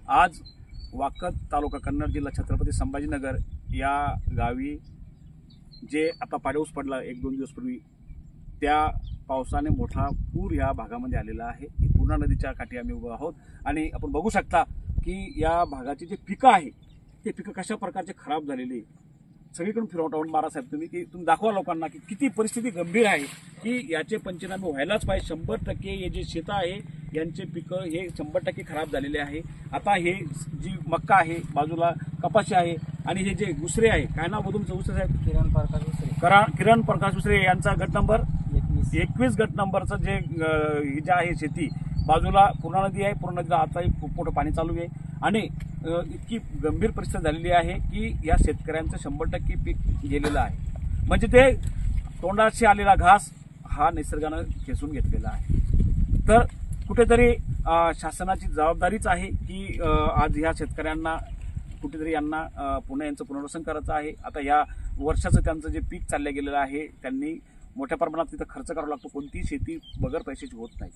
आज वाकद तालुका कन्नड जिल्हा छत्रपती संभाजीनगर या गावी जे आता पाऊस पडला 1-2 दिवस पूर्वी, त्या पावसाने मोठा पूर या भागामध्ये आलेला आहे। पूर्णा नदीच्या काठी आम्ही उभे आहोत आणि आपण बघू शकता की या भागाची जे पिकं आहे ते पिकं कशा प्रकारचे खराब झालेले, सगळीकडून फिरवून मारा साहेब तुम्ही की तुम्ही दाखवा लोकांना की किती परिस्थिती गंभीर आहे की याचे पंचनामे व्हायलाच पाहिजे। 100% हे जे शेत आहे यांचे पिकं हे 100% खराब झालेले आहे। आता हे जी मक्का आहे, बाजूला कपाशी आहे आणि हे जे दुसरे आहे, काय नाव तुमचं दुसरे साहेब? किरण प्रकाश दुसरे यांचा गट नंबर 21 गट नंबरचं जे आहे शेती, बाजूला पूर्णा नदी आहे। पूर्णा नदीला आताही खूप मोठं पाणी चालू आहे आणि इतकी गंभीर परिस्थिती झालेली आहे की या शेतकऱ्यांचं 100% पीक गेलेलं आहे। म्हणजे ते तोंडाशी आलेला घास हा निसर्गानं खेचून घेतलेला आहे। तर कुठेतरी शासनाची जबाबदारीच आहे की आज ह्या शेतकऱ्यांना कुठेतरी यांना पुन्हा यांचं पुनर्वसन करायचं आहे। आता या वर्षाचं त्यांचं जे पीक चाललं गेलेलं आहे, त्यांनी मोठ्या प्रमाणात तिथं खर्च करावा लागतो। कोणतीही शेती बगर पैशाची होत नाही।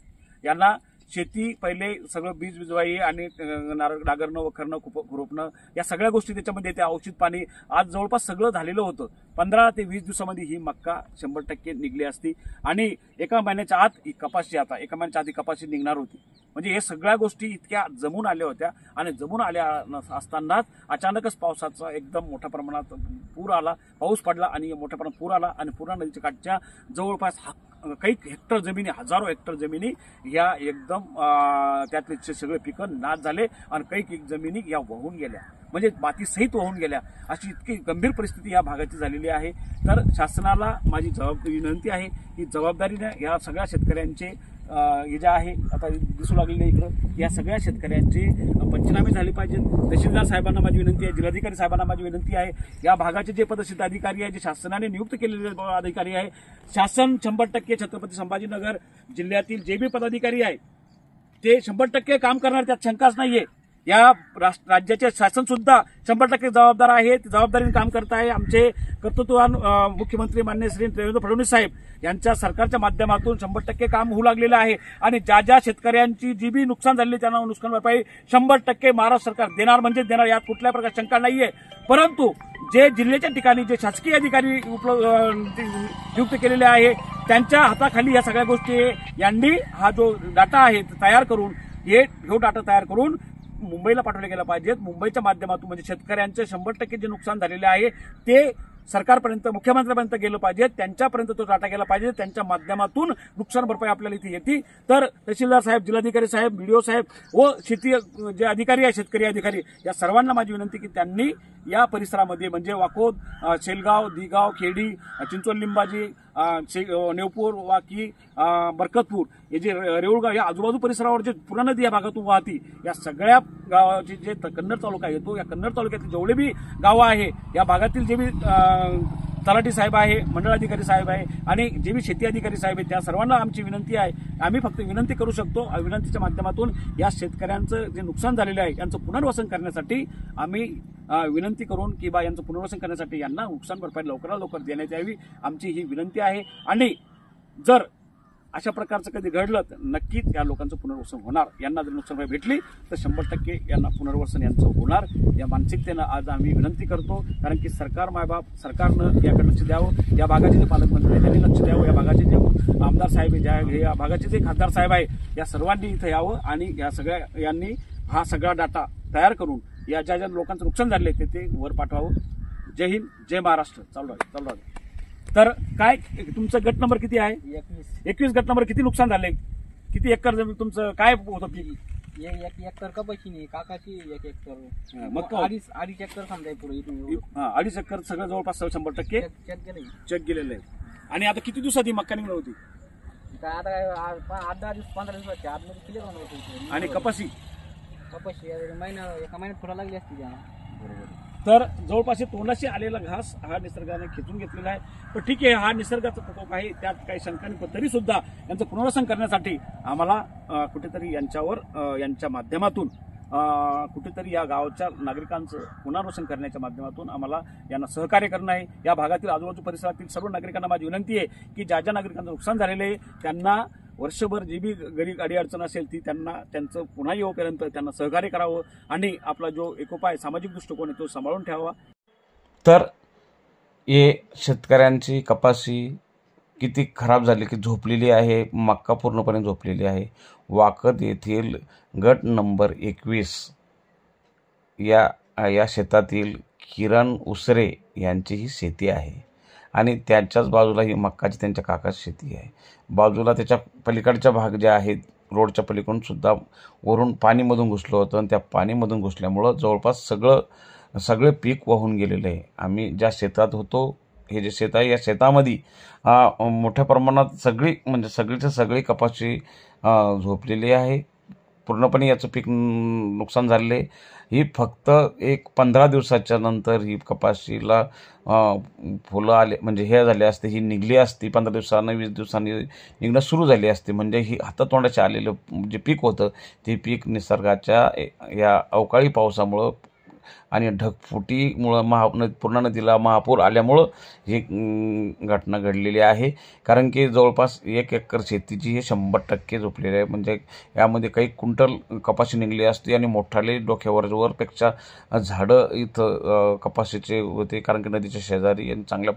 यांना शेती पहिले सगळं बीज बिजवाई आणि नांगरणं वखरणं खुरपणं या सगळ्या गोष्टी त्याच्यामध्ये येते, औषध पाणी आज जवळपास सगळं झालेलं होतं। 15 ते 20 दिवसामध्ये ही मक्का 100% निघली असती आणि एका महिन्याच्या आत ही कपाशी, आता एका महिन्याच्या आधी कपाशी निघणार होती। म्हणजे हे सगळ्या गोष्टी इतक्या जमून आल्या होत्या आणि जमून आल्या असतानाच अचानकच पावसाचा एकदम मोठ्या प्रमाणात पूर आला, पाऊस पडला आणि मोठ्या प्रमाणात पूर आला आणि पूर्णा नदीच्या काठच्या जवळपास काही हेक्टर जमिनी, हजारो हेक्टर जमिनी या एकदम त्यातले सगळे पिकं नाश झाले आणि काही जमिनी या वाहून गेल्या, म्हणजे मातीसहित वाहून गेल्या। अशी इतकी गंभीर परिस्थिती या भागाची झालेली आहे। तर शासनाला माझी विनंती आहे की जबाबदारीने या सगळ्या शेतकऱ्यांचे हे जे आहे आता दिसू लागलेले इकडं, या सगळ्या शेतकऱ्यांचे पंचनामे झाले पाहिजेत। तहसीलदार साहेबांना माझी विनंती आहे, जिल्हाधिकारी साहेबांना माझी विनंती आहे, या भागाचे जे पदस्थित अधिकारी आहे, जे शासनाने नियुक्त केलेले अधिकारी आहे, शासन 100% छत्रपती संभाजीनगर जिल्ह्यातील जे बी पदाधिकारी आहे ते 100% काम करणार, त्यात शंकाच नाहीये। या राज्याचे शासन सुद्धा 100% जबाबदार आहे, जबाबदारीने काम करत आहे। आमचे कर्तृत्ववान मुख्यमंत्री माननीय श्री देवेंद्र फडणवीस साहेब यांच्या सरकारच्या माध्यमातून 100% काम होऊ लागलेलं आहे आणि ज्या शेतकऱ्यांची जी बी नुकसान झालेली त्यांना नुकसान भरपाई 100% महाराष्ट्र सरकार देणार म्हणजे देणार, यात कुठल्या प्रकारची शंका नाहीये। परंतु जे जिल्ह्याच्या ठिकाणी जे शासकीय अधिकारी नियुक्त केलेले आहे त्यांच्या हाताखाली या सगळ्या गोष्टी यांनी हा जो डाटा आहे तयार करून हे डाटा तयार करून मुंबईला पाठवले गेला पाहिजेत। मुंबईच्या माध्यमातून म्हणजे शेतकऱ्यांचे 100% जे नुकसान झालेले आहे ते सरकारपर्यंत, मुख्यमंत्र्यांपर्यंत गेलं पाहिजे, त्यांच्यापर्यंत तो डाटा गेला पाहिजे, त्यांच्या माध्यमातून नुकसान भरपाई आपल्याला इथे येते। तर तहसीलदार साहेब, जिल्हाधिकारी साहेब, बीडीओ साहेब व शेती जे अधिकारी आहे, शेतकरी अधिकारी, या सर्वांना माझी विनंती की त्यांनी या परिसरामध्ये म्हणजे वाकोद, शेलगाव, दिगाव, खेडी, चिंचोली, लिंबाजी, नेवपूर, वाकी, बरकतपूर हे जे रेऊळगाव या आजूबाजू परिसरावर जे पूर्णा नदी या भागातून वाहती, या सगळ्या गावाचे जे कन्नड तालुका येतो, या कन्नड तालुक्यातील जेवढे बी गावं आहे, या भागातील जे बी तलाठी साहेब आहे, मंडळाधिकारी साहेब आहे आणि जे बी शेती अधिकारी साहेब आहेत, त्या सर्वांना आमची विनंती आहे। आम्ही फक्त विनंती करू शकतो, विनंतीच्या माध्यमातून या शेतकऱ्यांचं जे नुकसान झालेलं आहे यांचं पुनर्वसन करण्यासाठी आम्ही विनंती करून की बा यांचं पुनर्वसन करण्यासाठी यांना नुकसान भरपाई लवकरात लवकर देण्यात यावी, आमची ही विनंती आहे। आणि जर अशा प्रकारचं कधी घडलं तर नक्कीच या लोकांचं पुनर्वसन होणार। यांना जर नुकसान भरपाई भेटली तर 100% यांना पुनर्वसन यांचं होणार, या मानसिकतेनं आज आम्ही विनंती करतो। कारण की सरकार मायबाप, सरकारनं याकडे लक्ष द्यावं, या भागाचे जे पालकमंत्री आहेत त्यांनी लक्ष द्यावं, या भागाचे जे आमदार साहेब आहे, या भागाचे जे खासदार साहेब आहे, या सर्वांनी इथं यावं आणि या सगळ्या यांनी हा सगळा डाटा तयार करून या ज्या लोकांचं नुकसान झाले ते वर पाठवावं। जय हिंद, जय महाराष्ट्र। चालू राहू। तर काय तुमचं गट नंबर किती आहे? 21 गट नंबर। किती नुकसान झाले, किती एकर जमीन तुमचं काय होतं पीक? 1 एकर कपाशी नाही, काकाची 1 एकर, मग 2.5 एकर समजा पुढे इथून 2.5 एकर सगळं जवळपास 100% चेक गेलेलं आहे। आणि आता किती दिवसात ही मक्का निघणार होती? आता 8-10 दिवस 15 दिवसाचे आतमध्ये क्लिअर होणार होती। आणि कपाशी एका महिन्यात फुटा लागली असती त्या। बरोबर। तर जवळपास तोंडाशी आलेला घास हा निसर्गाने खेचून घेतलेला आहे। पण ठीक आहे, हा निसर्गाचा प्रकोप आहे, त्यात काही शंका नाही, पण तरी सुद्धा यांचं पुनर्वसन करण्यासाठी आम्हाला कुठेतरी यांच्या माध्यमातून कुठेतरी या गावच्या नागरिकांचं पुनर्वसन करण्याच्या माध्यमातून आम्हाला यांना सहकार्य करणं आहे। या भागातील आजूबाजू परिसरातील सर्व नागरिकांना माझी विनंती आहे की ज्या नागरिकांचं नुकसान झालेलं आहे त्यांना वर्षभर जी बी घरी गाडी अडचण असेल ती त्यांना त्यांचं पुन्हा येऊपर्यंत त्यांना सहकार्य करावं आणि आपला जो एकोपा आहे सामाजिक दृष्टिकोन आहे तो सांभाळून ठेवावा. तर हे शेतकऱ्यांची कपाशी किती खराब झाली की झोपलेली आहे, मक्का पूर्णपणे झोपलेली आहे. वाकद येथील गट नंबर 21 या शेतातील किरण उसरे यांची ही शेती आहे आणि त्याच्याच बाजूला ही मक्काची त्यांच्या काकाची शेती आहे. बाजूला त्याच्या पलीकडच्या भाग जे आहेत रोडच्या पलीकडून सुद्धा वरून पाणीमधून घुसलं होतं आणि त्या पाणीमधून घुसल्यामुळं जवळपास सगळे पीक वाहून गेलेलं आहे. आम्ही ज्या शेतात होतो, हे जे शेत आहे या शेतामध्ये मोठ्या प्रमाणात सगळीच्या सगळी कपाशी झोपलेली आहे. पूर्णपणे याचं पीक नुकसान झालेलं आहे. ही फक्त 15 दिवसाच्या नंतर ही कपाशीला फुलं आले म्हणजे हे झाले असते, ही निघली असती 15 दिवसांनी 20 दिवसांनी निघणं सुरू झाली असते. म्हणजे ही हातातोंडाचे आलेलं जे पीक होतं ते पीक निसर्गाच्या या अवकाळी पावसामुळं आणि ढगफुटीमुळं पूर्णा नदीला महापूर आल्यामुळं ही घटना घडलेली आहे. कारण की जवळपास 1 एकर शेतीची हे 100% झोपलेली आहे. म्हणजे यामध्ये काही क्विंटल कपाशी निघली असती आणि मोठाले डोक्यावरपेक्षा झाडं इथं कपाशीचे होते. कारण की नदीच्या शेजारी आणि चांगल्या